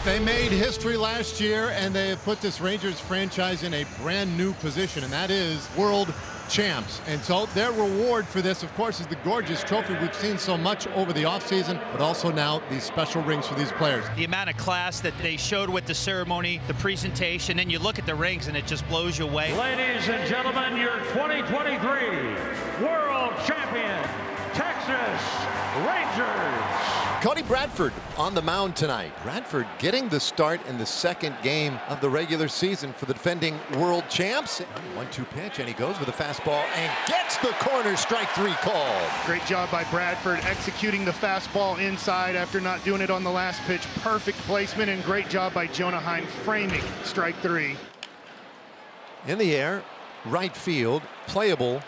They made history last year, and they have put this Rangers franchise in a brand new position, and that is world champs. And so their reward for this, of course, is the gorgeous trophy we've seen so much over the offseason, but also now these special rings for these players. The amount of class that they showed with the ceremony, the presentation, and you look at the rings and it just blows you away. Ladies and gentlemen, your 2023 World Champion, Texas Rangers. Cody Bradford on the mound tonight. Bradford getting the start in the second game of the regular season for the defending world champs. 1-2 pitch, and he goes with a fastball and gets the corner. Strike three called. Great job by Bradford executing the fastball inside after not doing it on the last pitch. Perfect placement, and great job by Jonah Heim framing strike three. In the air, right field, playable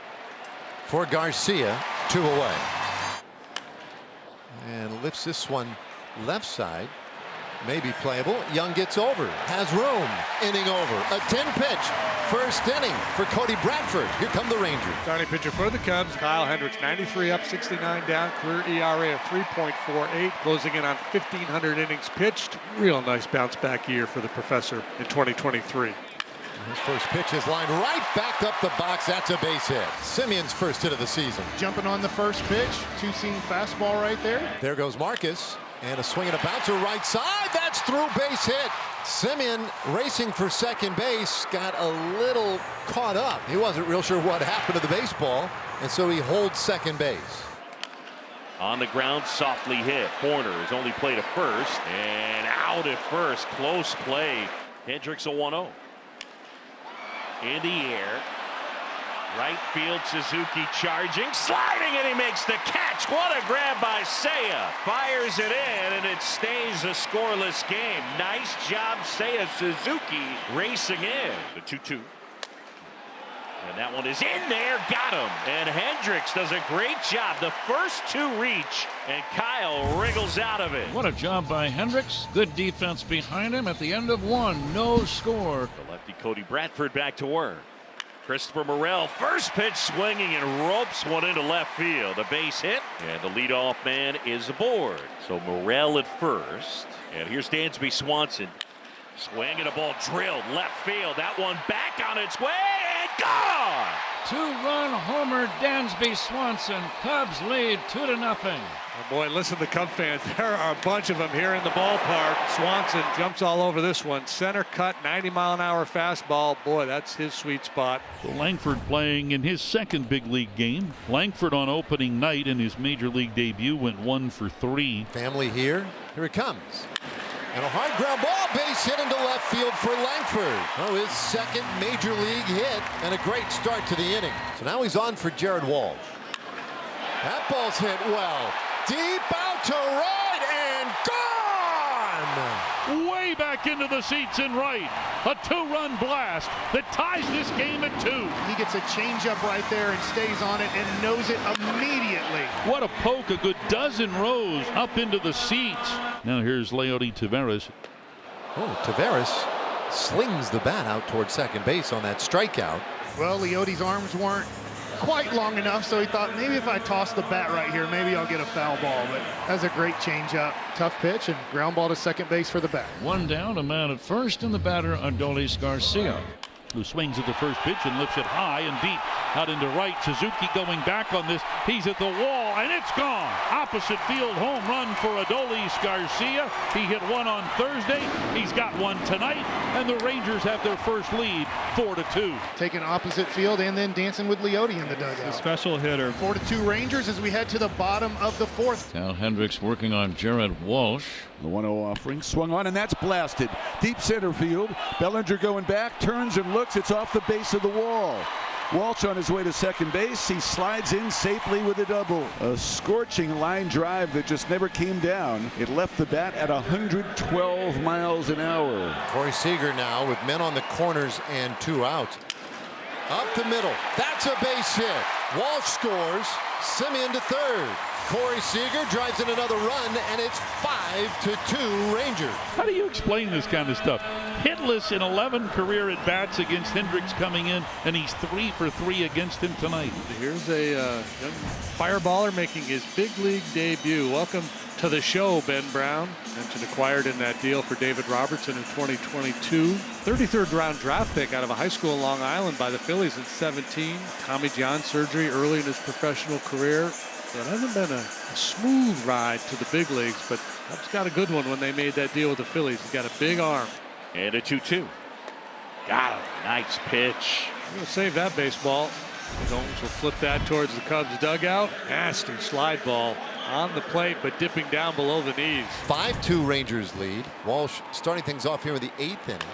for Garcia. 2 away. And lifts this one left side. Maybe playable. Young gets over. Has room. Inning over. A 10-pitch first inning for Cody Bradford. Here come the Rangers. Starting pitcher for the Cubs, Kyle Hendricks, 93 up, 69 down, career ERA of 3.48, closing in on 1,500 innings pitched. Real nice bounce back year for the professor in 2023. His first pitch is lined right back up the box. That's a base hit. Simeon's first hit of the season. Jumping on the first pitch, two-seam fastball right there. There goes Marcus, and a swing and a bouncer right side. That's through, base hit. Simeon racing for second base, got a little caught up. He wasn't real sure what happened to the baseball, and so he holds second base. On the ground, softly hit. Corner is only played at first, and out at first. Close play. Hendricks a 1-0. In the air, right field, Suzuki charging, sliding, and he makes the catch. What a grab by Seiya. Fires it in, and it stays a scoreless game. Nice job, Seiya. Suzuki racing in. The 2-2. And that one is in there, got him. And Hendricks does a great job. The first two reach, and Kyle wriggles out of it. What a job by Hendricks. Good defense behind him. At the end of one, no score. The lefty Cody Bradford back to work. Christopher Morel, first pitch swinging and ropes one into left field. A base hit, and the leadoff man is aboard. So Morel at first. And here's Dansby Swanson. Swing and a ball drilled left field. That one back on its way and gone. 2-run homer, Dansby Swanson. Cubs lead 2-0. Oh boy, listen to Cub fans. There are a bunch of them here in the ballpark. Swanson jumps all over this one. Center cut, 90-mile-an-hour fastball. Boy, that's his sweet spot. So Langford playing in his second big league game. Langford on opening night in his major league debut went 1 for 3. Family here. Here it comes. And a hard ground ball, base hit into left field for Langford. Oh, his second major league hit, and a great start to the inning. So now he's on for Jared Walsh. That ball's hit well. Deep out to right and gone! Way back into the seats in right. A 2-run blast that ties this game at 2. He gets a changeup right there and stays on it and knows it immediately. What a poke, a good dozen rows up into the seats. Now here's Leody Taveras. Oh, Taveras slings the bat out towards second base on that strikeout. Well, Leody's arms weren't quite long enough, so he thought maybe if I toss the bat right here, maybe I'll get a foul ball. But that's a great changeup. Tough pitch and ground ball to second base for the bat. 1 down, a man at first, and the batter Adolis Garcia, who swings at the first pitch and lifts it high and deep out into right. Suzuki going back on this. He's at the wall, and it's gone. Opposite field home run for Adolis Garcia. He hit one on Thursday. He's got one tonight, and the Rangers have their first lead, 4-2. Taking opposite field and then dancing with Leody in the dugout. A special hitter. 4-2 Rangers as we head to the bottom of the fourth. Cal Hendricks working on Jared Walsh. The 1-0 offering swung on, and that's blasted. Deep center field. Bellinger going back, turns and looks. It's off the base of the wall. Walsh on his way to second base. He slides in safely with a double. A scorching line drive that just never came down. It left the bat at 112 miles an hour. Corey Seager now with men on the corners and 2 outs. Up the middle. That's a base hit. Walsh scores. Simeon to third. Corey Seager drives in another run, and it's 5-2 Rangers. How do you explain this kind of stuff? Hitless in 11 career at-bats against Hendricks coming in, and he's 3 for 3 against him tonight. Here's a young fireballer making his big league debut. Welcome to the show, Ben Brown. Mentioned acquired in that deal for David Robertson in 2022. 33rd round draft pick out of a high school in Long Island by the Phillies in 17. Tommy John surgery early in his professional career. So it hasn't been a smooth ride to the big leagues, but Cubs got a good one when they made that deal with the Phillies. He's got a big arm. And a 2-2. Got him. Nice pitch. I'm going to save that baseball. Gomes will flip that towards the Cubs dugout. Nasty slide ball on the plate, but dipping down below the knees. 5-2 Rangers lead. Walsh starting things off here in the 8th inning.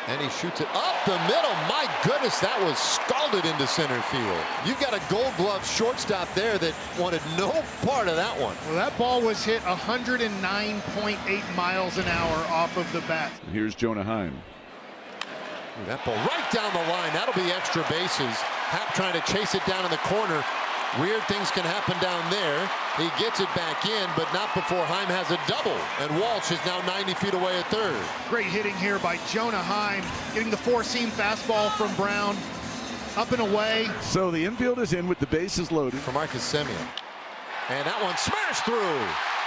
And he shoots it up the middle. My goodness, that was scalded into center field. You've got a Gold Glove shortstop there that wanted no part of that one. Well, that ball was hit 109.8 miles an hour off of the bat. Here's Jonah Heim. That ball right down the line. That'll be extra bases. Happ trying to chase it down in the corner. Weird things can happen down there. He gets it back in, but not before Heim has a double. And Walsh is now 90 feet away at third. Great hitting here by Jonah Heim, getting the four-seam fastball from Brown. Up and away. So the infield is in with the bases loaded. For Marcus Semien. And that one smashed through.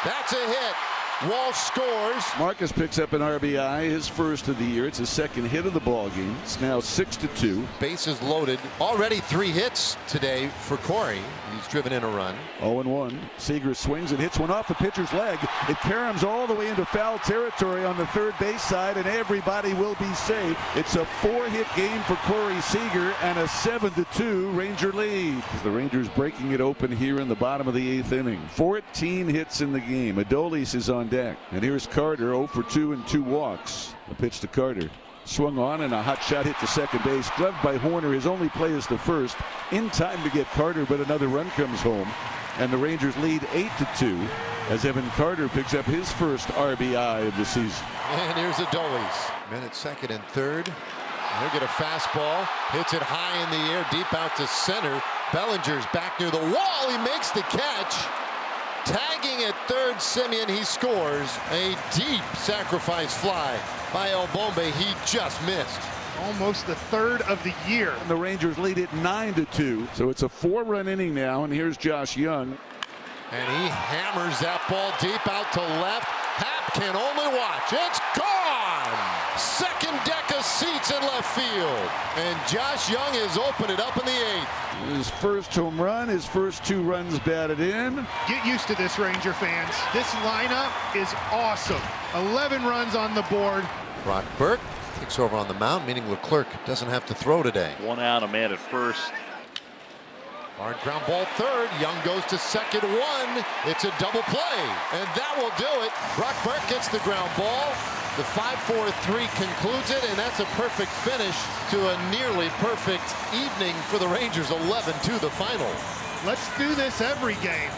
That's a hit. Walsh scores. Marcus picks up an RBI, his first of the year. It's his second hit of the ball game. It's now 6-2. Bases loaded. Already 3 hits today for Corey. He's driven in a run. 0-1. Seager swings and hits one off the pitcher's leg. It caroms all the way into foul territory on the third base side, and everybody will be safe. It's a 4-hit game for Corey Seager and a 7-2 Ranger lead. The Rangers breaking it open here in the bottom of the 8th inning. 14 hits in the game. Adolis is on deck. And here's Carter, 0 for 2 and 2 walks. The pitch to Carter. Swung on and a hot shot hit to second base. Gloved by Horner. His only play is the first. In time to get Carter, but another run comes home. And the Rangers lead 8-2 as Evan Carter picks up his first RBI of the season. And here's Adolis. Men at second and third. He'll get a fastball. Hits it high in the air, deep out to center. Bellinger's back near the wall. He makes the catch. Tagging at third, Semien, he scores. A deep sacrifice fly by El Bombe. He just missed. Almost the third of the year. And the Rangers lead it 9-2. So it's a 4-run inning now, and here's Josh Young. And he hammers that ball deep out to left. Happ can only watch. It's gone! Second deck of seats in left field. And Josh Young has opened it up in the 8th. His first home run, his first 2 runs batted in. Get used to this, Ranger fans. This lineup is awesome. 11 runs on the board. Brock Burke takes over on the mound, meaning Leclerc doesn't have to throw today. 1 out, a man at first. Hard ground ball third. Young goes to second 1. It's a double play. And that will do it. Brock Burke gets the ground ball. The 5-4-3 concludes it, and that's a perfect finish to a nearly perfect evening for the Rangers. 11-2 the final. Let's do this every game.